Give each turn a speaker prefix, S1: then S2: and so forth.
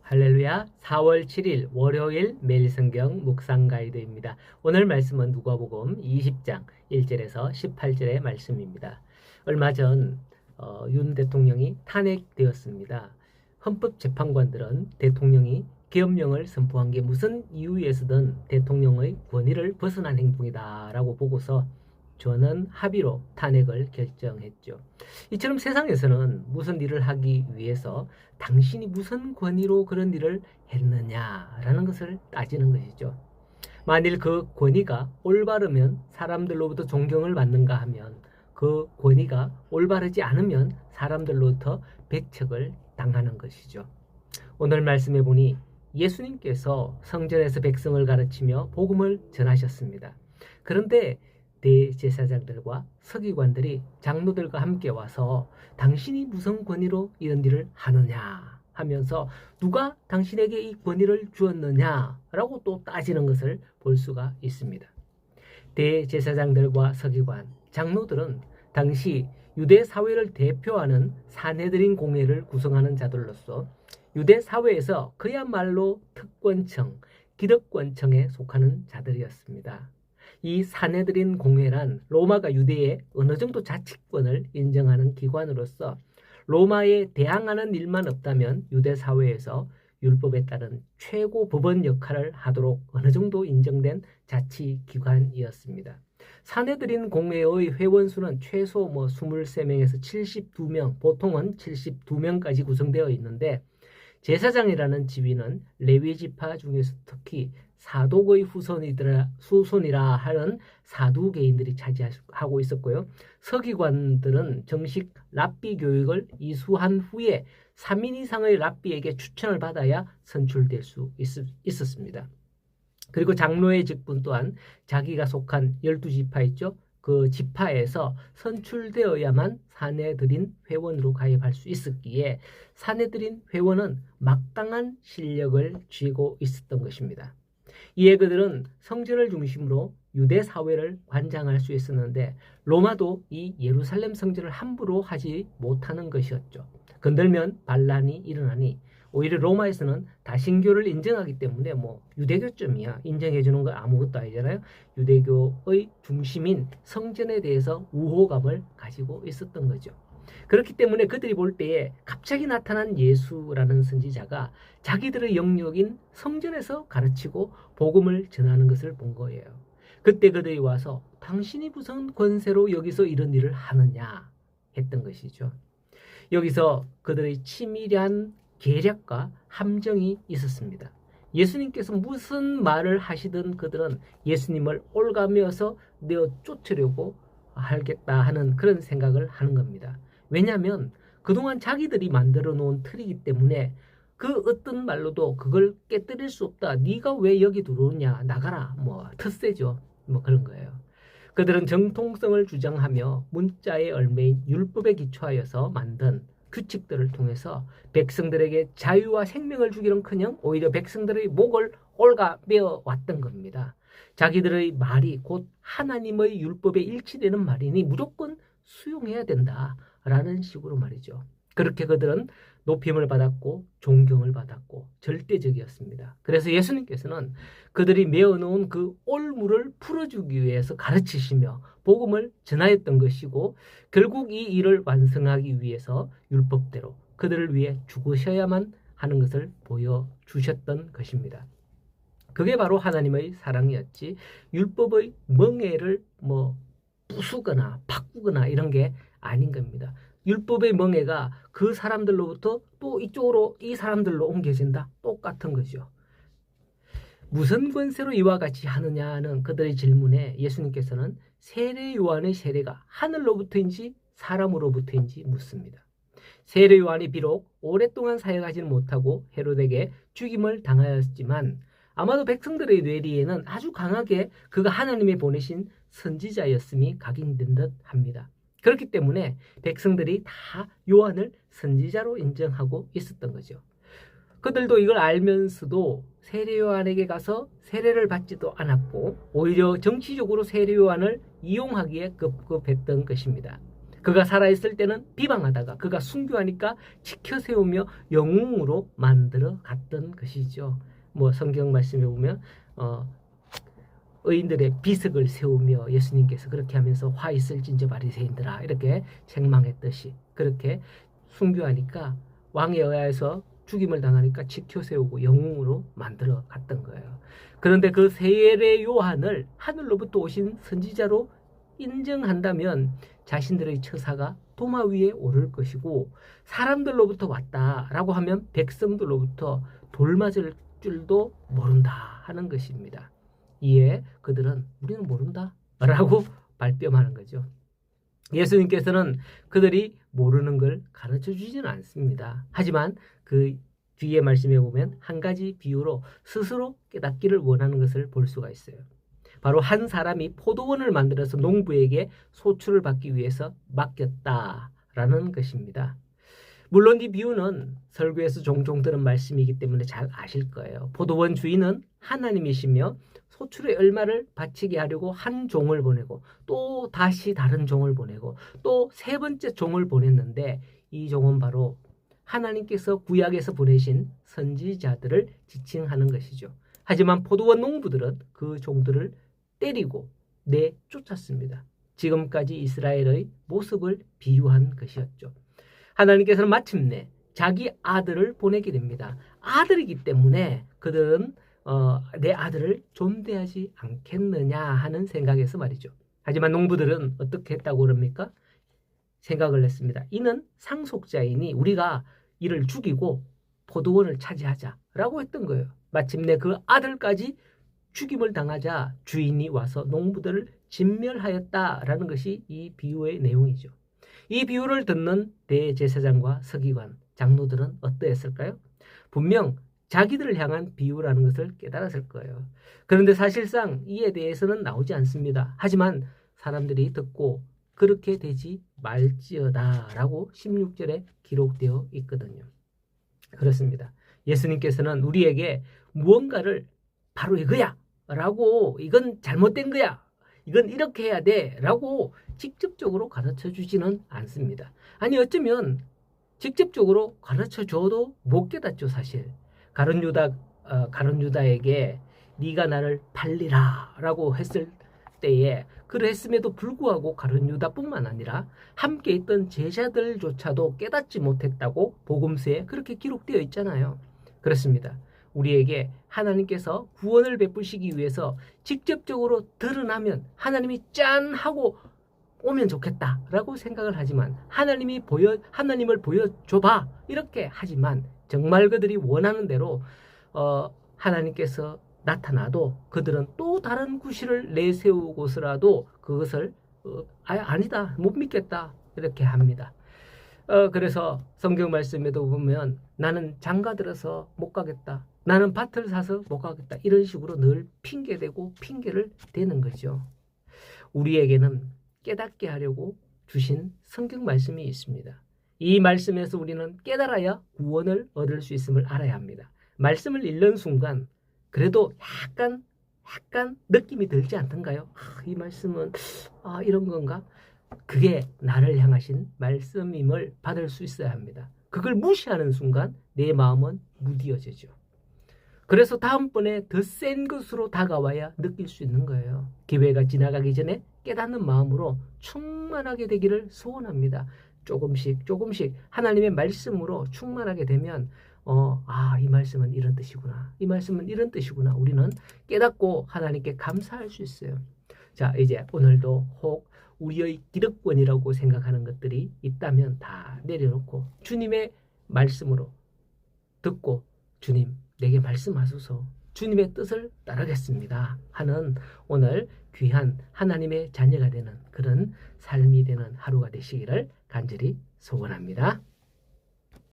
S1: 할렐루야. 4월 7일 월요일 매일 성경 묵상 가이드입니다. 오늘 말씀은 누가복음 20장 1절에서 18절의 말씀입니다. 얼마 전 윤 대통령이 탄핵되었습니다. 헌법재판관들은 대통령이 계엄령을 선포한 게 무슨 이유에서든 대통령의 권위를 벗어난 행동이다라고 보고서 저는 합의로 탄핵을 결정했죠. 이처럼 세상에서는 무슨 일을 하기 위해서 당신이 무슨 권위로 그런 일을 했느냐라는 것을 따지는 것이죠. 만일 그 권위가 올바르면 사람들로부터 존경을 받는가 하면 그 권위가 올바르지 않으면 사람들로부터 배척을 당하는 것이죠. 오늘 말씀해 보니 예수님께서 성전에서 백성을 가르치며 복음을 전하셨습니다. 그런데 대제사장들과 서기관들이 장로들과 함께 와서 당신이 무슨 권위로 이런 일을 하느냐 하면서 누가 당신에게 이 권위를 주었느냐라고 또 따지는 것을 볼 수가 있습니다. 대제사장들과 서기관, 장로들은 당시 유대 사회를 대표하는 산헤드린 공회를 구성하는 자들로서 유대 사회에서 그야말로 특권층, 기득권층에 속하는 자들이었습니다. 이 산헤드린 공회란 로마가 유대의 어느 정도 자치권을 인정하는 기관으로서 로마에 대항하는 일만 없다면 유대 사회에서 율법에 따른 최고 법원 역할을 하도록 어느 정도 인정된 자치기관이었습니다. 산헤드린 공회의 회원수는 최소 23명에서 72명, 보통은 72명까지 구성되어 있는데 제사장이라는 지위는 레위지파 중에서 특히 사독의 후손이라 하는 사두개인들이 차지하고 있었고요. 서기관들은 정식 랍비 교육을 이수한 후에 3인 이상의 랍비에게 추천을 받아야 선출될 수 있었습니다. 그리고 장로의 직분 또한 자기가 속한 12지파 있죠. 그 지파에서 선출되어야만 산헤드린 회원으로 가입할 수 있었기에 산헤드린 회원은 막강한 실력을 쥐고 있었던 것입니다. 이에 그들은 성전을 중심으로 유대 사회를 관장할 수 있었는데 로마도 이 예루살렘 성전을 함부로 하지 못하는 것이었죠. 건들면 반란이 일어나니 오히려 로마에서는 다신교를 인정하기 때문에 유대교점이야 인정해주는 거 아무것도 아니잖아요. 유대교의 중심인 성전에 대해서 우호감을 가지고 있었던 거죠. 그렇기 때문에 그들이 볼 때에 갑자기 나타난 예수라는 선지자가 자기들의 영역인 성전에서 가르치고 복음을 전하는 것을 본 거예요. 그때 그들이 와서 당신이 무슨 권세로 여기서 이런 일을 하느냐 했던 것이죠. 여기서 그들의 치밀한 계략과 함정이 있었습니다. 예수님께서 무슨 말을 하시든 그들은 예수님을 올가매어서 내어 쫓으려고 하겠다 하는 그런 생각을 하는 겁니다. 왜냐하면 그동안 자기들이 만들어 놓은 틀이기 때문에 그 어떤 말로도 그걸 깨뜨릴 수 없다. 네가 왜 여기 들어오냐. 나가라. 텃세죠. 그런 거예요. 그들은 정통성을 주장하며 문자의 얼매인 율법에 기초하여서 만든 규칙들을 통해서 백성들에게 자유와 생명을 주기는커녕 오히려 백성들의 목을 올가매어 왔던 겁니다. 자기들의 말이 곧 하나님의 율법에 일치되는 말이니 무조건 수용해야 된다라는 식으로 말이죠. 그렇게 그들은 높임을 받았고 존경을 받았고 절대적이었습니다. 그래서 예수님께서는 그들이 메어놓은 그 올무를 풀어주기 위해서 가르치시며 복음을 전하였던 것이고 결국 이 일을 완성하기 위해서 율법대로 그들을 위해 죽으셔야만 하는 것을 보여주셨던 것입니다. 그게 바로 하나님의 사랑이었지 율법의 멍에를 부수거나 바꾸거나 이런 게 아닌 겁니다. 율법의 멍에가 그 사람들로부터 또 이쪽으로 이 사람들로 옮겨진다. 똑같은 거죠. 무슨 권세로 이와 같이 하느냐는 그들의 질문에 예수님께서는 세례 요한의 세례가 하늘로부터인지 사람으로부터인지 묻습니다. 세례 요한이 비록 오랫동안 사역하지는 못하고 헤롯에게 죽임을 당하였지만 아마도 백성들의 뇌리에는 아주 강하게 그가 하나님이 보내신 선지자였음이 각인된 듯 합니다. 그렇기 때문에 백성들이 다 요한을 선지자로 인정하고 있었던 거죠. 그들도 이걸 알면서도 세례 요한에게 가서 세례를 받지도 않았고 오히려 정치적으로 세례 요한을 이용하기에 급급했던 것입니다. 그가 살아있을 때는 비방하다가 그가 순교하니까 지켜 세우며 영웅으로 만들어 갔던 것이죠. 뭐 성경 말씀에 보면 의인들의 비석을 세우며 예수님께서 그렇게 하면서 화 있을진저 바리새인들아 이렇게 책망했듯이 그렇게 순교하니까 왕에 의하여서 죽임을 당하니까 지켜 세우고 영웅으로 만들어 갔던 거예요. 그런데 그 세례 요한을 하늘로부터 오신 선지자로 인정한다면 자신들의 처사가 도마 위에 오를 것이고 사람들로부터 왔다라고 하면 백성들로부터 돌 맞을 줄도 모른다 하는 것입니다. 이에 그들은 우리는 모른다 라고 발뺌하는 거죠. 예수님께서는 그들이 모르는 걸 가르쳐 주지는 않습니다. 하지만 그 뒤에 말씀에 보면 한 가지 비유로 스스로 깨닫기를 원하는 것을 볼 수가 있어요. 바로 한 사람이 포도원을 만들어서 농부에게 소출을 받기 위해서 맡겼다라는 것입니다. 물론 이 비유는 설교에서 종종 들은 말씀이기 때문에 잘 아실 거예요. 포도원 주인은 하나님이시며 소출의 얼마를 바치게 하려고 한 종을 보내고 또 다시 다른 종을 보내고 또 세 번째 종을 보냈는데 이 종은 바로 하나님께서 구약에서 보내신 선지자들을 지칭하는 것이죠. 하지만 포도원 농부들은 그 종들을 때리고 내쫓았습니다. 지금까지 이스라엘의 모습을 비유한 것이었죠. 하나님께서는 마침내 자기 아들을 보내게 됩니다. 아들이기 때문에 그들은 내 아들을 존대하지 않겠느냐 하는 생각에서 말이죠. 하지만 농부들은 어떻게 했다고 그럽니까? 생각을 했습니다. 이는 상속자이니 우리가 이를 죽이고 포도원을 차지하자라고 했던 거예요. 마침내 그 아들까지 죽임을 당하자 주인이 와서 농부들을 진멸하였다라는 것이 이 비유의 내용이죠. 이 비유를 듣는 대제사장과 서기관, 장로들은 어떠했을까요? 분명 자기들을 향한 비유라는 것을 깨달았을 거예요. 그런데 사실상 이에 대해서는 나오지 않습니다. 하지만 사람들이 듣고 그렇게 되지 말지어다라고 16절에 기록되어 있거든요. 그렇습니다. 예수님께서는 우리에게 무언가를 바로 이거야 라고 이건 잘못된 거야 이건 이렇게 해야 돼 라고 직접적으로 가르쳐 주지는 않습니다. 아니 어쩌면 직접적으로 가르쳐 줘도 못 깨닫죠. 사실 가룟 유다에게 네가 나를 팔리라 라고 했을 때에 그랬음에도 불구하고 가룟 유다뿐만 아니라 함께 있던 제자들조차도 깨닫지 못했다고 복음서에 그렇게 기록되어 있잖아요. 그렇습니다. 우리에게 하나님께서 구원을 베푸시기 위해서 직접적으로 드러나면 하나님이 짠 하고 오면 좋겠다라고 생각을 하지만 하나님을 보여줘봐 이렇게 하지만 정말 그들이 원하는 대로 하나님께서 나타나도 그들은 또 다른 구실을 내세우고서라도 그것을 아니다 못 믿겠다 이렇게 합니다. 그래서 성경 말씀에도 보면 나는 장가 들어서 못 가겠다. 나는 밭을 사서 못 가겠다. 이런 식으로 늘 핑계대고 핑계를 대는 거죠. 우리에게는 깨닫게 하려고 주신 성경 말씀이 있습니다. 이 말씀에서 우리는 깨달아야 구원을 얻을 수 있음을 알아야 합니다. 말씀을 읽는 순간 그래도 약간 느낌이 들지 않던가요? 이 말씀은 이런 건가? 그게 나를 향하신 말씀임을 받을 수 있어야 합니다. 그걸 무시하는 순간 내 마음은 무디어지죠. 그래서 다음번에 더 센 것으로 다가와야 느낄 수 있는 거예요. 기회가 지나가기 전에 깨닫는 마음으로 충만하게 되기를 소원합니다. 조금씩 하나님의 말씀으로 충만하게 되면 이 말씀은 이런 뜻이구나. 이 말씀은 이런 뜻이구나. 우리는 깨닫고 하나님께 감사할 수 있어요. 자, 이제 오늘도 혹 우리의 기득권이라고 생각하는 것들이 있다면 다 내려놓고 주님의 말씀으로 듣고 주님 내게 말씀하소서 주님의 뜻을 따르겠습니다 하는 오늘 귀한 하나님의 자녀가 되는 그런 삶이 되는 하루가 되시기를 간절히 소원합니다.